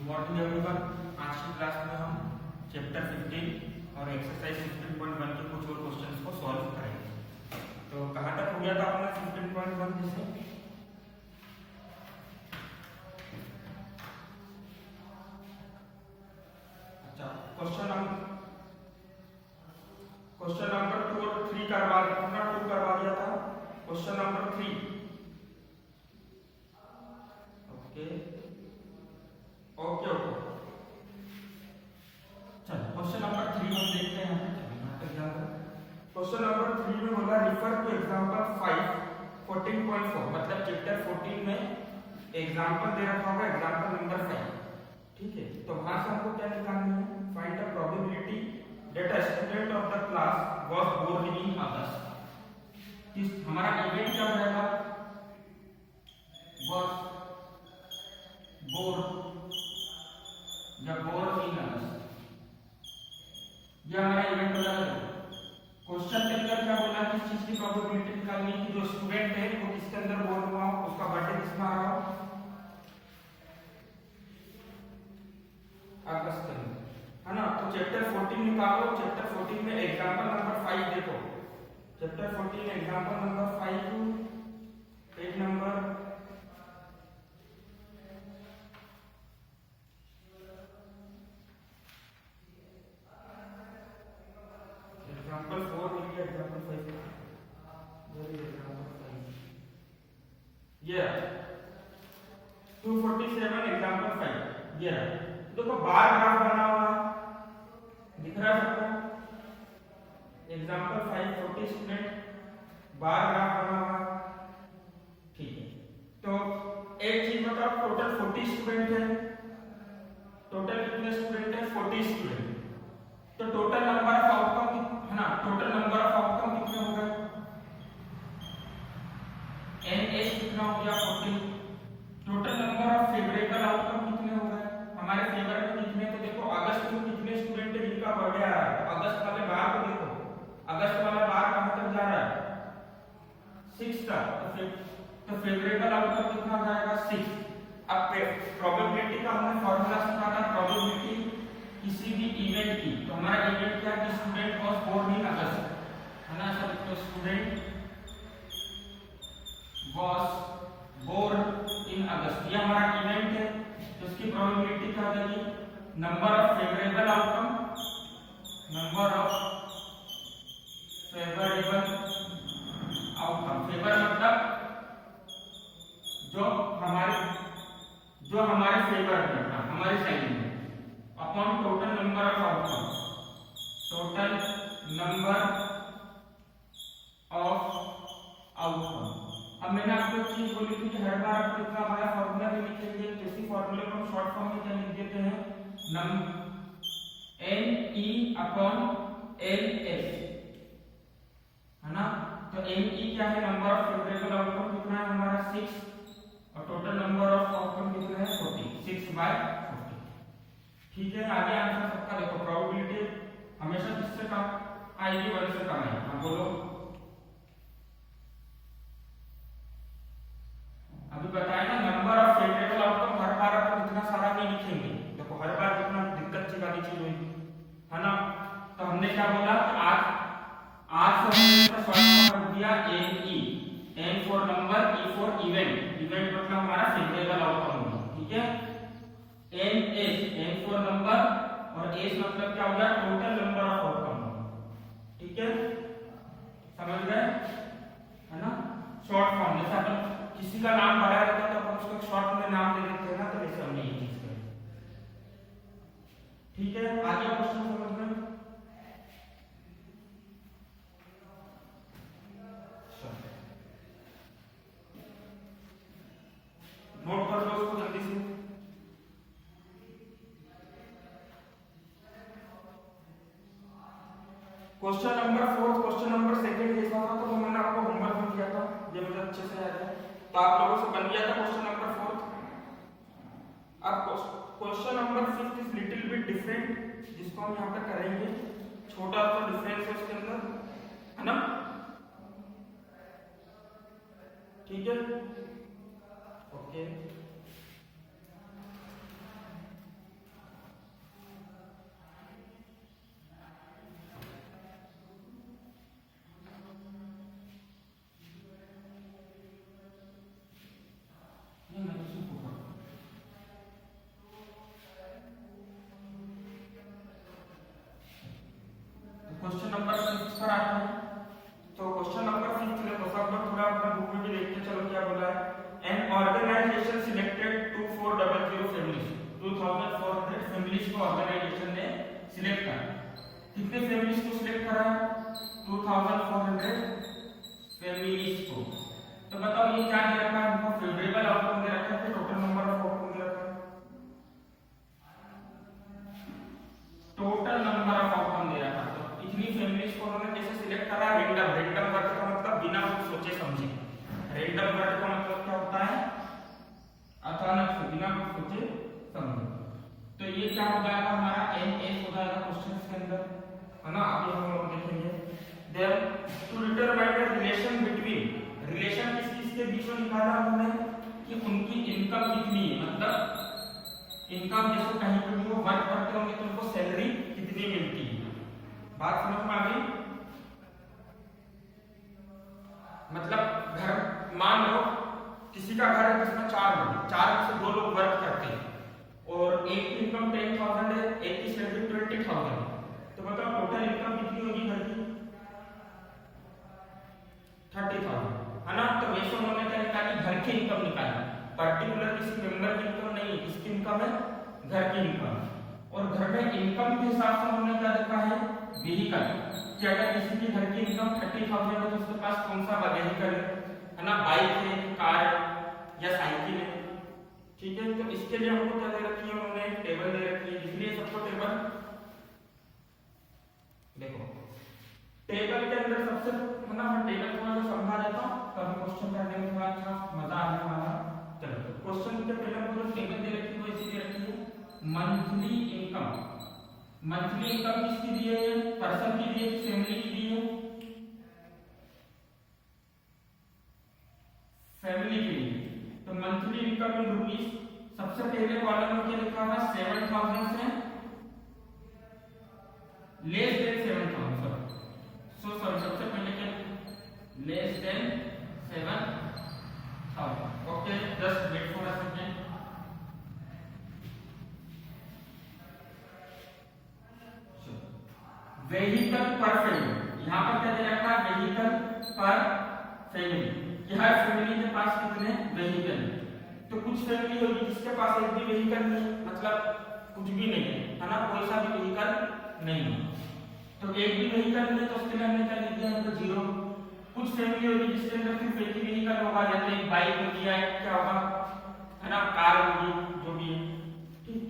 Morning everyone. आज की class में हम चैप्टर 15 और एक्सरसाइज 15.1 के कुछ और क्वेश्चंस को सॉल्व करेंगे। तो कहाँ तक हो गया था अपना 15.1 जैसे? अच्छा, क्वेश्चन नंबर 2 और 3 करवा दिया था। Question number 3 okay okay okay. चलो क्वेश्चन नंबर 3 हम देखते हैं। क्वेश्चन नंबर 3 में बोला रिफर टू एग्जांपल 5 14.4, मतलब चैप्टर 14 में एग्जांपल दे रखा होगा, एग्जांपल नंबर 5। ठीक है, तो वहां से हमको क्या निकालनी है? Find the probability that a student of the class was born in August. इस हमारा इवेंट क्या रहेगा? वाज बोर्न या बोर्न इन अगस्त, ये हमारा इवेंट होगा। क्वेश्चन के अंदर क्या बोला कि इस चीज की प्रोबेबिलिटी निकालनी है कि जो स्टूडेंट है वो किसके अंदर बोर्न हुआ, उसका बर्थडे किसमें आ रहा हो? अगस्त में, है ना। तो चैप्टर 14 निकालो। चैप्टर 14 में एग्जांपल नंबर 5 देखो। Chapter 14 example number 5 page number example 4 लिखिए, एग्जांपल 5 ये 247 एग्जांपल 5 ये देखो बार ग्राफ बना हुआ दिख रहा है सबको। एग्जांपल 5 40 स्टूडेंट बार ग्राफ बना हुआ। ठीक है, तो एक चीज बताओ, टोटल 40 स्टूडेंट है। टोटल कितने स्टूडेंट है? 40 स्टूडेंट। तो टोटल नंबर ऑफ आउटकम है ना, टोटल नंबर ऑफ आउटकम कितने हो गए? एनएस कितना हो गया? 40। Total number of favourable outcome कितने हो गए? हमारे फेवर में कितने? तो देखो अगस्त में कितने स्टूडेंट है जिनका बर्थडे आ रहा है? अगस्त वाले बार को देखो, अगस्त वाला बार कहां तक जा रहा है? 6 तक। तो फेवरेबल आउटकम कितना आ जाएगा? 6। अब प्रोबेबिलिटी का हमने फार्मूला सीखा था, प्रोबेबिलिटी किसी भी इवेंट की। तो हमारा इवेंट क्या है? स्टूडेंट वाज बोर्न इन अगस्त, है ना सर। तो student was born in August, ये हमारा इवेंट है। तो इसकी प्रोबेबिलिटी क्या हो जाएगी? Number of favourable outcome, number of favourable outcome. Favour मतलब जो हमारे फेवर में, हमारे साइड में, upon total number of outcome, total number of outcome. अब मैंने आपको एक चीज बोली थी कि हर बार आपको इतना बड़ा फॉर्मूला भी लिखेंगे, तो इसी फॉर्मूले को हम शॉर्ट फॉर्म में क्या लिख देते हैं? N E upon L S, है ना। तो एन ई क्या है? नंबर ऑफ फेवरेबल आउटकम कितना है हमारा? 6, और टोटल नंबर ऑफ आउटकम कितना है? 40। 6/40। ठीक है, आगे आंसर सबका देखो। प्रोबेबिलिटी हमेशा किससे कम आएगी? 1 से कम आएगी। हाँ बोलो। अभी बताया ना, नंबर ऑफ फेवरेबल आउटकम हर बार अपन इतना सारा नहीं लिखेंगे। देखो हर बार कितना दिक्कत वाली चीज होगी, है ना। तो हमने क्या बोला? आज से हमने शॉर्ट फॉर्म रख दिया N E, N for number, E for event. Event मतलब हमारा फेवरेबल आउटकम होगा। ठीक है, N S, N for number, और एस मतलब क्या हो गया? Total number of outcome. ठीक है, समझ गए, है ना। शॉर्ट फॉर्म, जैसे अपन किसी का नाम बड़ा रहता है तो अपन उसको शॉर्ट में नाम दे देते हैं ना, तो वैसे हमने ये चीज करी। ठीक है, आगे क्वेश्चन समझ में। नोट कर लो उसको जल्दी से। क्वेश्चन नंबर 4 क्वेश्चन नंबर 2 जैसा था, तो वो मैंने आपको होमवर्क में दिया था, ये मुझे अच्छे से याद है। तो आप लोगों से बन गया था क्वेश्चन नंबर 4। अब question number 5 is little bit different, जिसको हम यहाँ पे करेंगे। छोटा सा डिफरेंस है उसके अंदर, है ना। ठीक है, ओके। बोला है, an organization selected 2400 families, 2400 families को ऑर्गेनाइजेशन ने सिलेक्ट करा। कितने फैमिलीज को सिलेक्ट करा? 2400 फैमिलीज को। तो बताओ ये क्या दे रखा है हमको? फेवरेबल आउटकम दे रखा है, टोटल नंबर ऑफ आउटकम दे रखा है, टोटल नंबर ऑफ आउटकम दे रखा है। तो इतनी फैमिलीज को उन्होंने कैसे सिलेक्ट करा? रैंडम। रैंडम वर्ड का मतलब बिना कुछ सोचे समझे। रैंडम वर्ड का मतलब क्या होता है? अचानक से, बिना कुछ सोचे समझे। तो ये क्या हो जाएगा हमारा? एन हो जाएगा क्वेश्चन के अंदर, है ना? अभी हम लोग देखेंगे। Then to determine the relation between, relation किस के बीच में निकाला हमने कि उनकी इनकम कितनी है, मतलब इनकम जैसे कहीं पे भी वो वर्क करते होंगे तो उनको सैलरी कितनी मिलती है। बात समझ में आ गई? मतलब घर, मान लो किसी का घर है जिसमें 4 लोग, 4 में से 2 लोग वर्क करते हैं और एक की इनकम 10,000 है, एक की सैलरी 20,000 है। तो बताओ टोटल इनकम कितनी होगी घर की? 30,000, है ना? तो वैसे उन्होंने क्या निकाली? घर की इनकम निकाली। पर्टिकुलर किसी मेंबर की इनकम नहीं है, किसकी इनकम है? घर की इनकम। और घर में इनकम के हिसाब से उन्होंने क्या देखा है? व्हीकल, कि अगर किसी की घर की इनकम 30,000 है तो उसके पास कौन सा व्हीकल है ना? बाइक है, कार या साइकिल है। ठीक है, तो इसके लिए हमको क्या दे रखी है उन्होंने? टेबल दे रखी है। इसलिए सबको टेबल देखो, टेबल के अंदर सबसे, है ना, मैं टेबल थोड़ा सा समझा देता हूं तब क्वेश्चन करने में थोड़ा अच्छा मजा आने वाला। चलो क्वेश्चन के पहले हमको जो टेबल दे रखी है वो इसी दे रखी है, मंथली इनकम। मंथली इनकम किसकी दी है? पर्सन की दी है, फैमिली की दी है? फैमिली की दी है। तो मंथली इनकम इन रुपीस, सबसे पहले कॉलम में क्या लिखा हुआ है? 7,000 से लेस देन 7,000। सो सबसे पहले क्या? Less than 7,000। Okay, just wait for a second. Vehicle पर फैमिली, यहाँ पर क्या दे रखा है? व्हीकल पर फैमिली, कि हर फैमिली के पास कितने व्हीकल है। तो कुछ फैमिली होगी जिसके पास एक भी व्हीकल नहीं, मतलब कुछ भी नहीं है ना? कोई सा भी व्हीकल नहीं है। तो एक भी व्हीकल नहीं है तो उसके लिए हमने क्या लिख दिया? तो 0। कुछ फैमिली होगी जिसके अंदर सिर्फ एक ही व्हीकल होगा, जैसे एक बाइक होगी या क्या होगा, है ना, कार होगी, जो भी है। ठीक।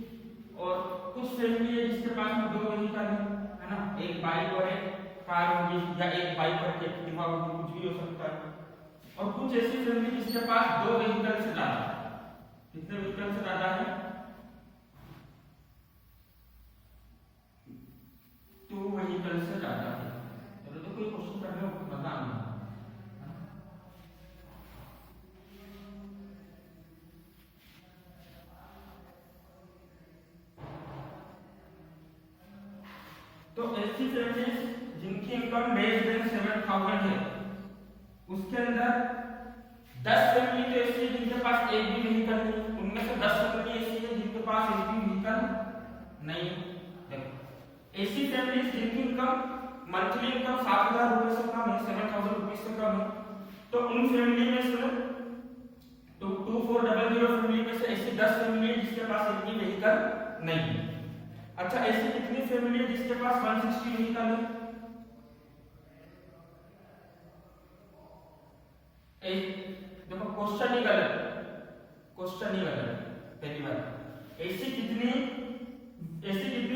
और कुछ फैमिली है जिसके पास में 2 व्हीकल है ना, एक बाइक और एक कार होगी, या एक बाइक और एक एक्टिवा होगी, कुछ भी हो सकता है। और कुछ ऐसी फैमिली जिसके पास 2 व्हीकल से ज्यादा है। कितने व्हीकल से ज्यादा है? 2 व्हीकल से ज्यादा है। चलो तो कोई क्वेश्चन करने में मजा आना। तो ऐसी फैमिली जिनकी इनकम लेस देन 7,000 है, उसके अंदर 10 फैमिली तो ऐसी है जिनके पास एक भी व्हीकल नहीं, उनमें से 10 फैमिली ऐसी है जिनके पास एक भी व्हीकल नहीं। देखो ऐसी फैमिली जिनकी इनकम, मंथली इनकम 7,000 रुपए से कम है, 7,000 रुपए से कम है, तो उन फैमिली में से 2400 फैमिली में से ऐसी 10 फैमिली है जिसके पास एक भी व्हीकल नहीं है। अच्छा, ऐसी कितनी फैमिली है जिसके पास 160 व्हीकल है? देखो क्वेश्चन ही गलत, क्वेश्चन ही गलत। पहली बात, ऐसी कितनी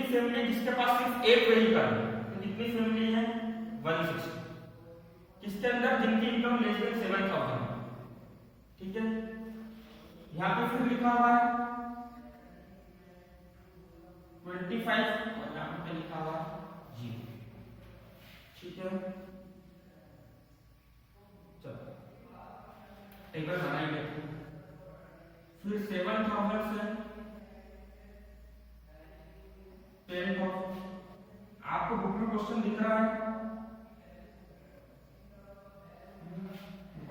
फैमिली जिसके पास सिर्फ एक व्हीकल है? तो कितनी फैमिली है? 160। किसके अंदर? जिनकी इनकम लेस देन 7,000 है। ठीक है, यहाँ पे फिर लिखा हुआ है 25 और यहाँ पे लिखा हुआ 0। ठीक है, चलो टेबल बनाएंगे। फिर 7,000 से 10,000। आपको बुक में क्वेश्चन दिख रहा है?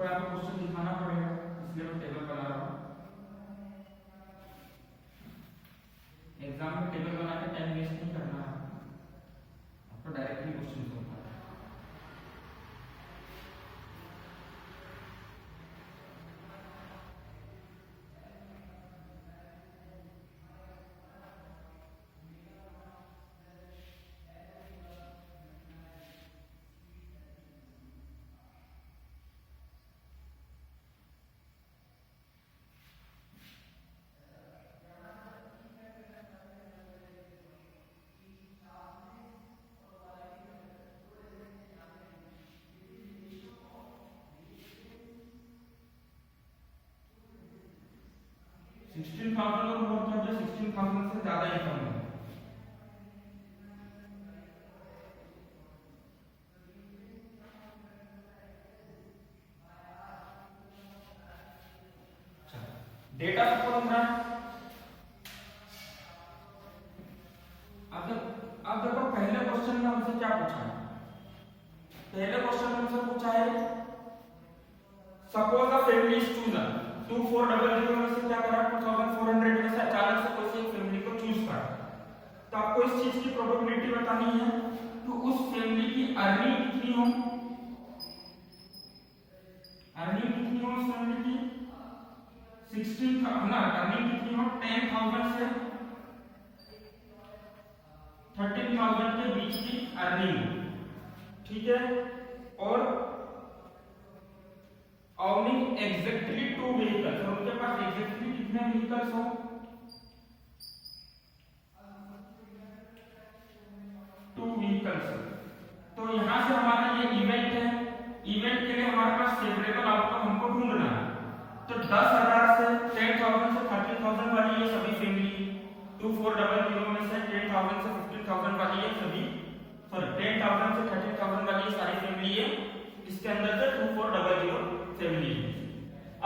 आपको क्वेश्चन दिखाना पड़ेगा, इसलिए मैं टेबल बना रहा हूँ। एग्जाम में टेबल बना के टाइम वेस्ट नहीं करना है, आपको डायरेक्टली क्वेश्चन होगा। 16,000 और मोर क्या है, 16,000 से ज्यादा इनकम है। डेटा सपोज रहा है। अब देखो पहले क्वेश्चन में हमसे क्या पूछा है, पहले क्वेश्चन में हमसे पूछा है suppose a family is chosen 2400 में से क्या करा 2400 में से अचानक से कोई एक फैमिली को चूज करा, तो आपको इस चीज की प्रोबेबिलिटी बतानी है कि उस फैमिली की अर्निंग कितनी हो, अर्निंग कितनी हो उस फैमिली की 16 ना, अर्निंग कितनी हो 10,000 से 13,000 के बीच की अर्निंग, ठीक है। और ओनिंग एग्जैक्टली 2 व्हीकल्स, और उनके पास एग्जैक्टली कितने व्हीकल्स हो 2 व्हीकल्स। तो यहां से हमारा ये इवेंट है, इवेंट के लिए हमारे पास फेवरेबल आउटकम हमको ढूंढना है। तो 10,000 से 10,000 से 13,000 वाली ये सभी फैमिली, 2400 में से 10,000 से 15,000 वाली ये सभी, सॉरी 10,000 से 13,000 वाली ये सारी फैमिली है, इसके अंदर से 2400 फैमिली है।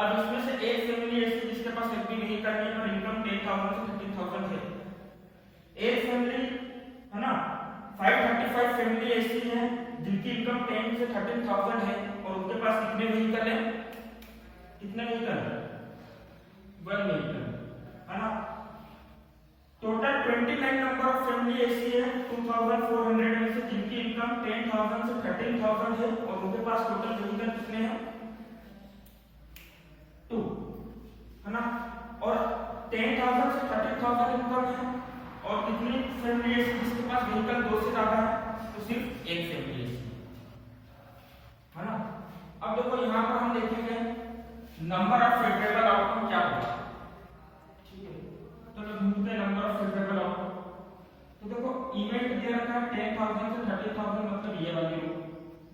अब इसमें से एक फैमिली ऐसी जिसके पास एक भी व्हीकल नहीं है और इनकम 10,000 से 13,000 है। एक फैमिली है ना, 535 फैमिली ऐसी है जिनकी इनकम 10 से 13,000 है और उनके पास कितने व्हीकल है, कितने व्हीकल, 1 व्हीकल है ना। टोटल 29 नंबर ऑफ फैमिली ऐसी है 2400 में से जिनकी इनकम 10,000 से 13,000 है और उनके पास टोटल व्हीकल कितने हैं 2 है ना। और 10,000 से 13,000 इनकम है और कितनी फैमिली ऐसी जिसके पास व्हीकल 2 से ज्यादा है, तो सिर्फ एक फैमिली है ना। अब देखो यहां पर हम देखेंगे नंबर ऑफ फेवरेबल आउटकम क्या होगा, ठीक है। तो ढूंढते नंबर ऑफ फेवरेबल आउटकम। तो देखो इवेंट दिया रखा है 10,000 से 30,000, मतलब ये वाली रो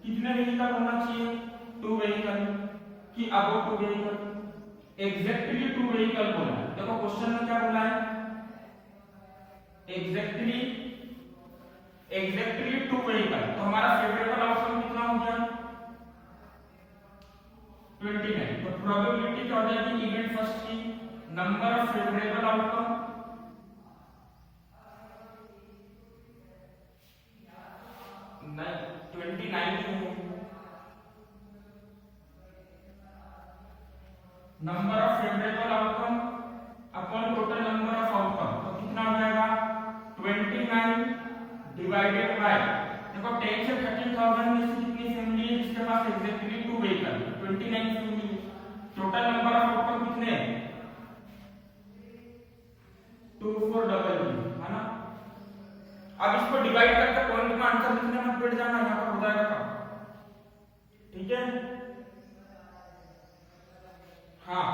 कितने व्हीकल होना चाहिए 2 व्हीकल कि अबव 2 व्हीकल, एग्जैक्टली 2 व्हीकल बोला है। देखो क्वेश्चन में क्या बोला है, एग्जैक्टली 2 व्हीकल, तो हमारा फेवरेबल आउटकम कितना हो गया 29। तो प्रोबेबिलिटी क्या हो जाएगी इवेंट फर्स्ट की, नंबर ऑफ फेवरेबल आउटकम नहीं 29 ही है, number of favourable outcome upon total number of outcome, तो कितना हो जाएगा 29 डिवाइडेड बाय, देखो 10 से 13,000 में से कितनी फैमिली है जिसके पास exactly 2 vehicle, 29 family. Total number of outcome कितने हैं 2400 है ना। अब इसको डिवाइड करके पॉइंट में आंसर लिखने मत बैठ जाना, यहां पर हो जाएगा काम, ठीक है। हाँ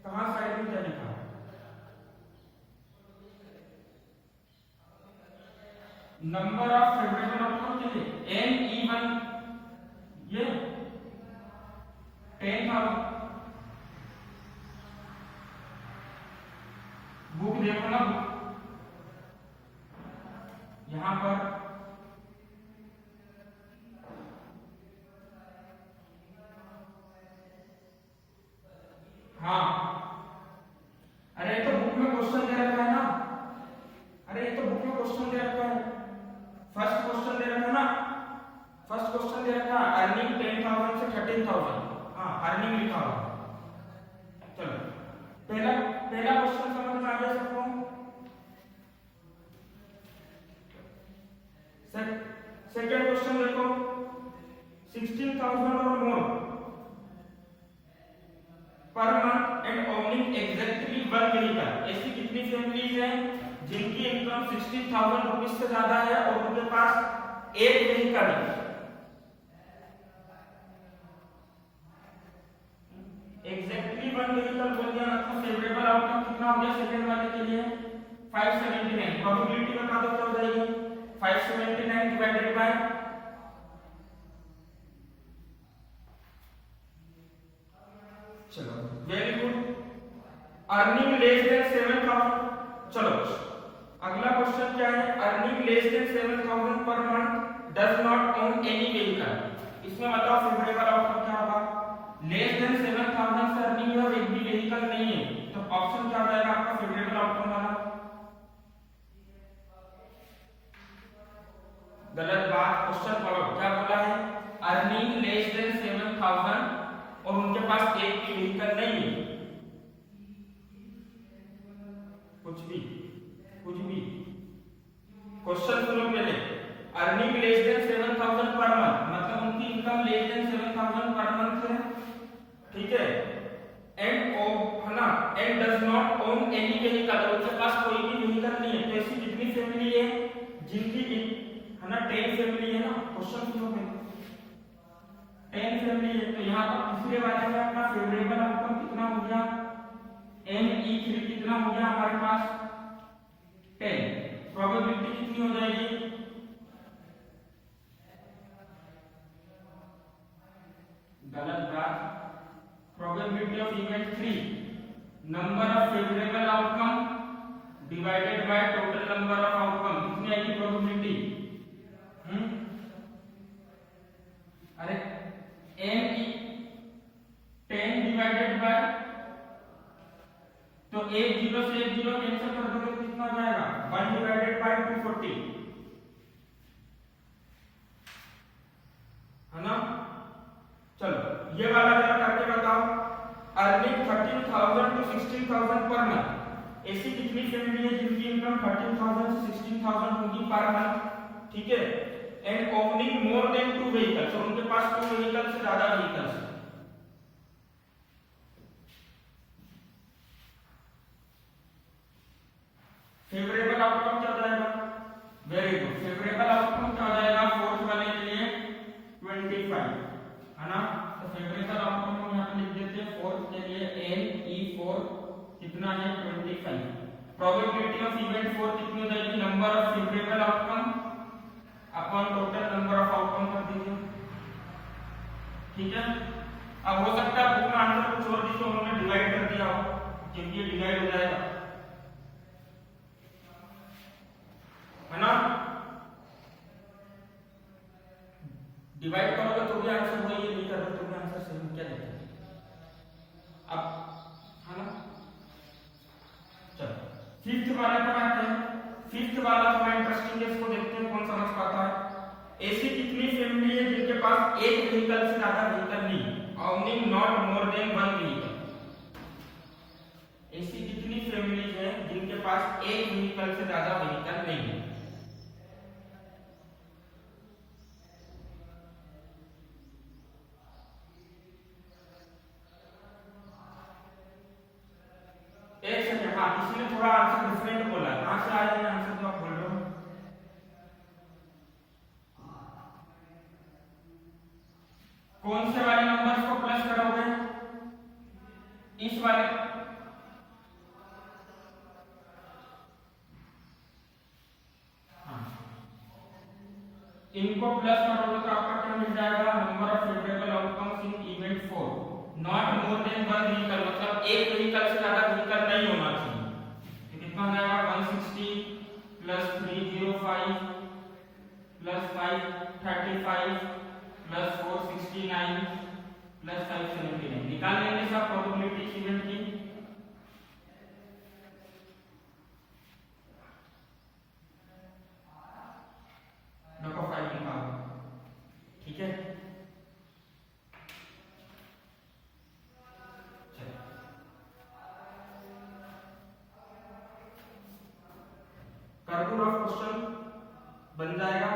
कहां साइड में क्या लिखा, नंबर ऑफ फेवरेबल आउटकम के लिए NE1 ये 10,000, बुक देखो ना, यहां पर हाँ, अरे तो बुक में क्वेश्चन दे रखा है ना, अरे तो बुक में क्वेश्चन दे रखा है, फर्स्ट क्वेश्चन दे रखा है ना, फर्स्ट क्वेश्चन दे रखा है अर्निंग 10,000 से 13,000, हाँ अर्निंग लिखा हुआ। चलो पहला क्वेश्चन समझ में आ गया सबको। सेकंड क्वेश्चन देखो 16,000 और more per month and owning exactly 1 vehicle, ऐसी कितनी फैमिलीज हैं जिनकी इनकम 60,000 रुपीस से ज्यादा है और उनके पास एक व्हीकल है, एग्जैक्टली 1 व्हीकल बोल दिया, मतलब फेवरेबल आउटकम कितना हो गया सेकंड वाले के लिए 579, प्रोबेबिलिटी बता दो क्या हो जाएगी 579 डिवाइडेड बाय, चलो very good. Earning less than 7,000। चलो अगला क्वेश्चन क्या है, earning less than 7,000 per month does not own any vehicle. इसमें बताओ फेवरेबल आउटकम क्या होगा। लेस देन 7,000 से अर्निंग और एक भी व्हीकल नहीं है, तो ऑप्शन क्या हो जाएगा आपका फेवरेबल आउटकम वाला। गलत बात, क्वेश्चन पढ़ो क्या बोला है, अर्निंग लेस देन 7,000 और उनके पास एक भी व्हीकल नहीं है। कुछ भी क्वेश्चन सुनो पहले, earning less than 7,000 per month मतलब उनकी income less than 7,000 per month है, ठीक है। एंड है ना, and does not own any vehicle, उनके पास कोई भी व्हीकल नहीं है। तो ऐसी कितनी फैमिली है जिनकी है ना 10 फैमिली है ना, क्वेश्चन सुनो पहले 10 फैमिली है। तो यहाँ पर तीसरे वाले में अपना फेवरेबल आउटकम कितना हो गया, ME3 कितना हो गया हमारे पास 10। प्रोबेबिलिटी कितनी हो जाएगी, गलत बात, probability of event 3 number of favourable outcome divided by total number of outcome, कितनी आएगी प्रोबेबिलिटी। अरे ME 10 डिवाइडेड बाय, तो एक जीरो से एक जीरो कैंसिल कर दोगे तो कितना हो जाएगा 1 डिवाइडेड बाय 240, है ना। चलो ये वाला जरा करके बताओ, अर्निंग 13,000 to 16,000 पर मंथ। ऐसी कितनी फैमिली है जिनकी इनकम 13,000 से 16,000 होगी पर मंथ, ठीक है। एंड ओवनिंग मोर देन 2 व्हीकल्स, और उनके पास 2 व्हीकल से ज्यादा व्हीकल्स है। फेवरेबल आउटकम क्या हो जाएगा, वेरी गुड, फेवरेबल आउटकम क्या हो जाएगा फोर्थ वाले के लिए 25, है ना। तो फेवरेबल आउटकम हम यहाँ पे लिख देते हैं फोर्थ के लिए NE4 कितना है 25। प्रोबेबिलिटी ऑफ इवेंट 4 कितनी हो जाएगी, number of favourable outcome upon total number of outcome कर दीजिए, ठीक है। अब हो सकता है बुक में आंसर कुछ और जिसको उन्होंने डिवाइड कर दिया हो, क्योंकि ये डिवाइड हो जाएगा, है ना। डिवाइड करोगे तो भी आंसर वही है, नहीं करोगे तो भी आंसर सेम, क्या देखें अब, है ना। चलो फिफ्थ वाले पर आते हैं। फिफ्थ वाला थोड़ा इंटरेस्टिंग है, इसको देखते हैं कौन समझ पाता है। ऐसी कितनी फैमिली है जिनके पास एक व्हीकल से ज्यादा व्हीकल नहीं, ओवनिंग नॉट मोर देन 1 व्हीकल। ऐसी कितनी फैमिली है जिनके पास एक व्हीकल से ज्यादा व्हीकल नहीं है। एक सेकंड, हाँ किसी ने थोड़ा आंसर डिफरेंट बोला, कहां से आया है आंसर जो आप बोल रहे हो। कौन से वाले नंबर्स को प्लस करोगे, इस वाले, हाँ इनको प्लस करोगे तो आपका क्या मिल जाएगा, number of favourable outcomes in event 4 not more than 1 vehicle, मतलब एक व्हीकल से ज्यादा व्हीकल नहीं होना चाहिए। तो कितना हो जाएगा 160 प्लस 305 प्लस 535 प्लस 469 प्लस 579, निकाल लेंगे सब प्रोबेबिलिटी इवेंट की। देखो 5 निकालो, ठीक है। कर्व ऑफ क्वेश्चन बन जाएगा।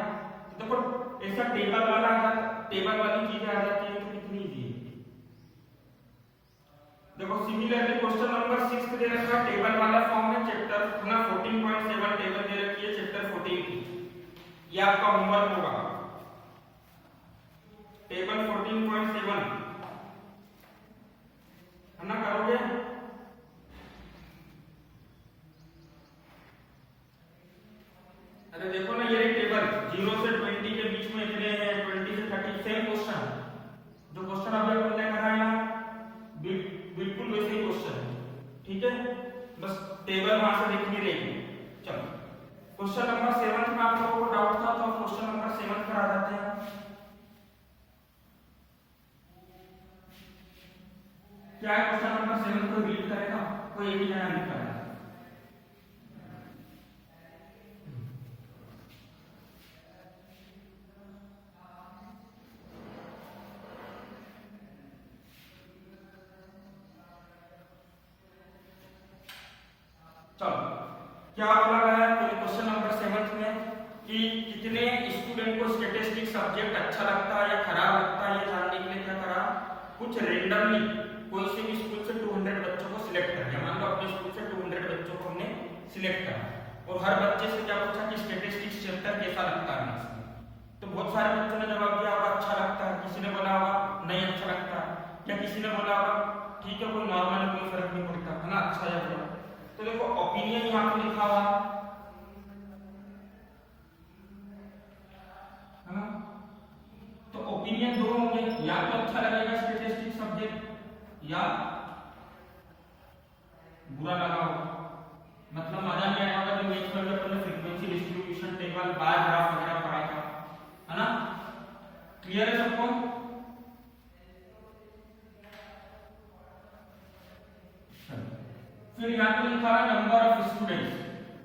तो देखो ऐसा टेबल वाला आ जाता, टेबल वाली चीजें आ जाती है तो कितनी इजी है। देखो सिमिलरली क्वेश्चन नंबर 6 दे रखा है टेबल वाला फॉर्म में, चैप्टर अपना 14.7 टेबल दे रखी है चैप्टर 14 की, ये आपका होमवर्क होगा। टेबल 14.7 है ना, करोगे। अरे देखो ना ये टेबल 0 से 20 के बीच में इतने हैं, 20 से 30 सेम क्वेश्चन, जो क्वेश्चन अभी अपन ने करा है ना बिल्कुल वैसे ही क्वेश्चन है, ठीक है। देखनी रहेगी। चलो क्वेश्चन नंबर 7 में आप लोगों को डाउट था तो क्वेश्चन नंबर 7 पर आ जाते हैं। क्या है क्वेश्चन नंबर 7 को रीड करेगा कोई एक जना लिख रहा है। चलो क्या बोला गया है क्वेश्चन नंबर 7 में कि कितने स्टूडेंट को स्टैटिस्टिक्स सब्जेक्ट अच्छा लगता है या खराब लगता है ये जानने के लिए क्या करा, कुछ रेंडमली कोई से भी स्कूल से 200 बच्चों को सिलेक्ट कर दिया। मान लो अपने स्कूल से 200 बच्चों को हमने सिलेक्ट करा और हर बच्चे से क्या पूछा कि स्टैटिस्टिक्स चैप्टर कैसा लगता है इसमें। तो बहुत सारे बच्चों ने जवाब दिया होगा अच्छा लगता है, किसी ने बोला होगा नहीं अच्छा लगता है, या किसी ने बोला होगा ठीक है कोई नॉर्मल है कोई फर्क नहीं पड़ता है ना, अच्छा या बुरा। तो देखो ओपिनियन यहाँ पे लिखा हुआ है ना, तो ओपिनियन दो होंगे, या तो अच्छा लगेगा स्टैटिस्टिक्स सब्जेक्ट या बुरा लगा होगा, मतलब मजा नहीं आया होगा। जो नेक्स्ट में अपन frequency distribution table bar graph वगैरह पढ़ा था है ना, क्लियर है सबको। फिर यहाँ पे लिखा है नंबर ऑफ स्टूडेंट्स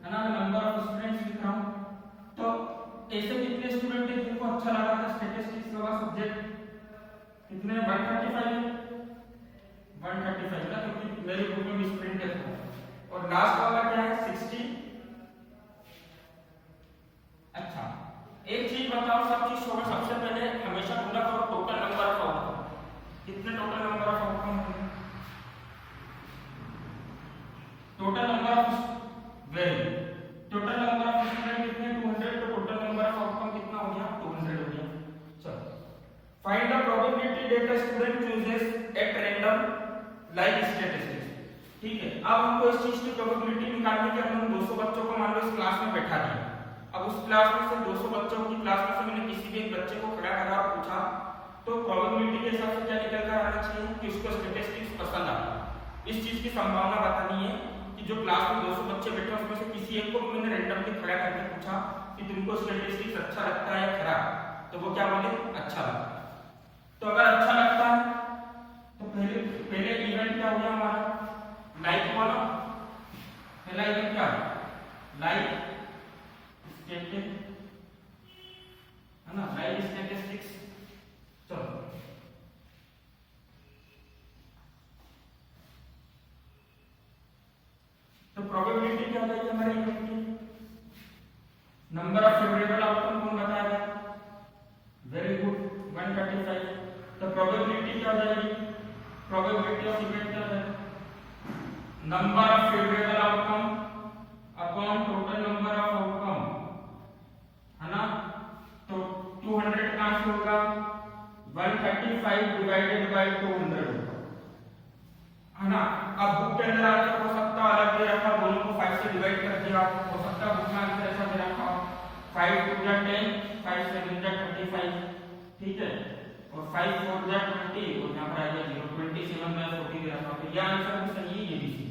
है ना, नंबर ऑफ स्टूडेंट्स लिख रहा हूँ। तो ऐसे कितने स्टूडेंट हैं जिनको अच्छा लगा था स्टैटिस्टिक्स वाला सब्जेक्ट, कितने 135 ना, क्योंकि मेरे बुक में मिसप्रिंट है। और लास्ट वाला क्या है 60। अच्छा एक चीज बताओ, सब चीज छोड़ो, सबसे पहले हमेशा पूरा करो टोटल नंबर ऑफ आउटकम। कितने टोटल नंबर ऑफ आउटकम होंगे, total number of very total number of student कितने 200, तो टोटल नंबर ऑफ आउटकम कितना हो गया 200 हो गया। चलो find the probability that a student chooses at random like statistics. ठीक है, अब हमको इस चीज की प्रोबेबिलिटी निकालनी है कि हमने 200 बच्चों को मान लो इस क्लास में बैठा दिया। अब उस क्लास में से 200 बच्चों की क्लास में से मैंने किसी भी एक बच्चे को खड़ा करा और पूछा, तो प्रोबेबिलिटी के हिसाब से क्या निकल कर आना चाहिए कि उसको स्टैटिस्टिक्स पसंद आ। इस चीज की संभावना बतानी है कि जो क्लास में 200 बच्चे बैठे हैं उसमें से किसी एक को मैंने रैंडमली खड़ा करके पूछा कि तुमको स्टैटिस्टिक्स अच्छा लगता है या खराब, तो वो क्या बोले अच्छा लगता है। तो अगर अच्छा लगता है तो पहले इवेंट क्या हो गया हमारा लाइक वाला, पहला इवेंट क्या लाइक है ना, लाइक स्टैटिस्टिक्स। चलो तो प्रोबेबिलिटी क्या हो जाएगी हमारे इवेंट की, नंबर ऑफ फेवरेबल आउटकम कौन बताएगा, वेरी गुड 135। तो प्रोबेबिलिटी क्या हो जाएगी, प्रोबेबिलिटी ऑफ इवेंट क्या हो जाएगा, number of favourable outcome upon total number of outcome है ना। तो 200 कहां से होगा 135 डिवाइडेड बाय 200 है ना। अब बुक के अंदर आंसर हो सकता है अलग दे रखा, दोनों को 5 से डिवाइड कर दिया, हो सकता है बुक में आंसर ऐसा दे रखा 5 2 जा 10 5 7 जा 25, ठीक है, और 5 4 जा 20 और यहां पर आ गया 0 27 में 40 दे रखा, तो ये आंसर भी सही है, ये भी सही,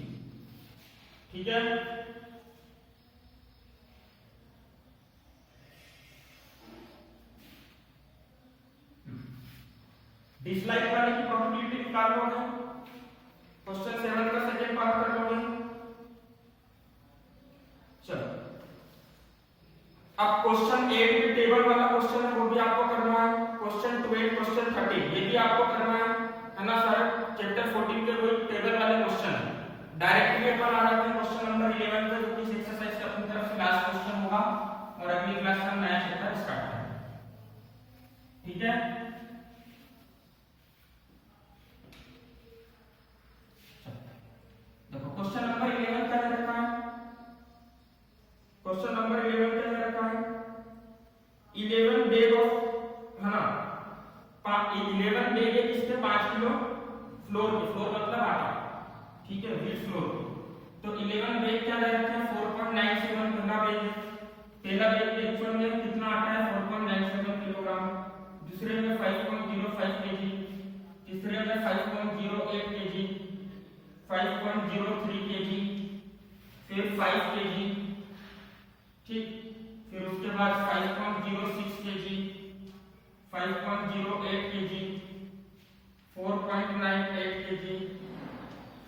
ठीक है। डिसलाइक करने की प्रोबेबिलिटी निकाल लोगे, क्वेश्चन 7 का सेकंड पार्ट कर लोगे। चलो अब क्वेश्चन 8 के टेबल वाला क्वेश्चन है वो भी आपको करना है, क्वेश्चन 12 क्वेश्चन 13 ये भी आपको करना है ना सर। चैप्टर 14 के वही टेबल वाले क्वेश्चन है। डायरेक्टली अपन आ जाते हैं क्वेश्चन नंबर 11 पे, जो कि इस एक्सरसाइज का अपनी तरफ से लास्ट क्वेश्चन होगा और अगली क्लास में हम नया चैप्टर स्टार्ट करेंगे, ठीक है। देखो क्वेश्चन नंबर 11 क्या दे रखा है, क्वेश्चन नंबर 11 क्या दे रखा है 11 बैग ऑफ है ना, 11 बैग है किसके 5 किलो फ्लोर के, फ्लोर मतलब आटा, ठीक है, व्हीट फ्लोर। तो 11 बैग क्या दे रखे हैं 4.97 पहला बैग, पहला बैग के एक्चुअल में कितना आटा है 4.97 किलोग्राम, दूसरे में 5.05 केजी, तीसरे में 5.08 केजी, 5.03 केजी, फिर 5 kg, ठीक, फिर उसके बाद 5.06 kg, 5.08 kg, 4.98 kg,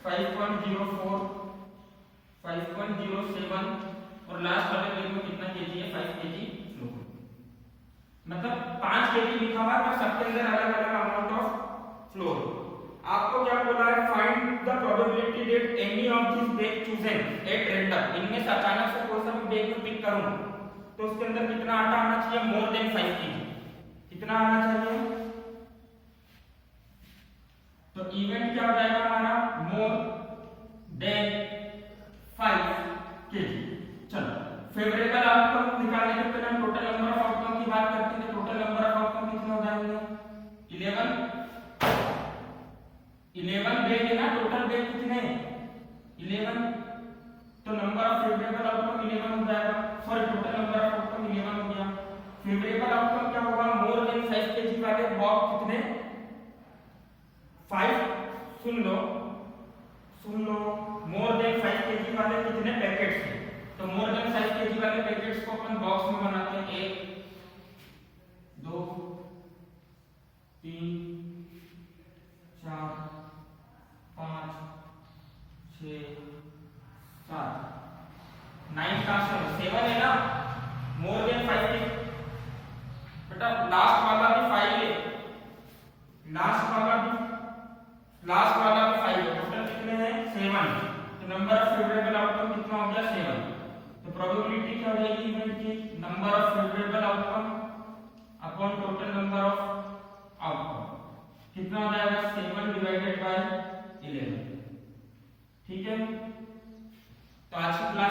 5.04, 5.07 और लास्ट वाले बैग में कितना केजी है 5 kg फ्लोर। मतलब 5 kg लिखा हुआ है पर सबके अंदर अलग अलग अमाउंट ऑफ फ्लोर। आपको क्या बोला है, find the probability that any of this bag chosen at random, इनमें से अचानक से कोई सा भी बैग में पिक करूं तो उसके अंदर कितना आटा आना चाहिए, मोर देन 5 kg, कितना आना चाहिए। तो इवेंट क्या हो जाएगा हमारा, मोर देन 5 kg। चलो फेवरेबल आउटकम निकालने के पहले हम टोटल नंबर ऑफ आउटकम की बात करते हैं। तो टोटल नंबर ऑफ आउटकम कितने हो जाएंगे, 11 बेग है ना, टोटल बेग कितने 11, तो नंबर ऑफ फेवरेबल आउटकम 11 हो जाएगा। Sorry total number of outcome 11 हो गया। फेवरेबल आउटकम क्या होगा, मोर देन 5 kg वाले बॉक्स कितने 5, सुन लो मोर देन 5 kg वाले कितने पैकेट्स हैं। तो मोर देन 5 kg वाले पैकेट्स को अपन बॉक्स में बनाते हैं, 1 2 3 4 5 6 7 9 का 7 है ना, मोर देन 5 kg बेटा, लास्ट वाला भी 5 है, लास्ट वाला भी 5 है, टोटल कितने हैं 7। तो नंबर ऑफ फेवरेबल आउटकम कितना हो गया 7। तो प्रोबेबिलिटी क्या हो जाएगी इवेंट की, number of favourable outcome upon total number of outcome, कितना हो जाएगा 7 डिवाइडेड बाय 11। ठीक है, तो आज की क्लास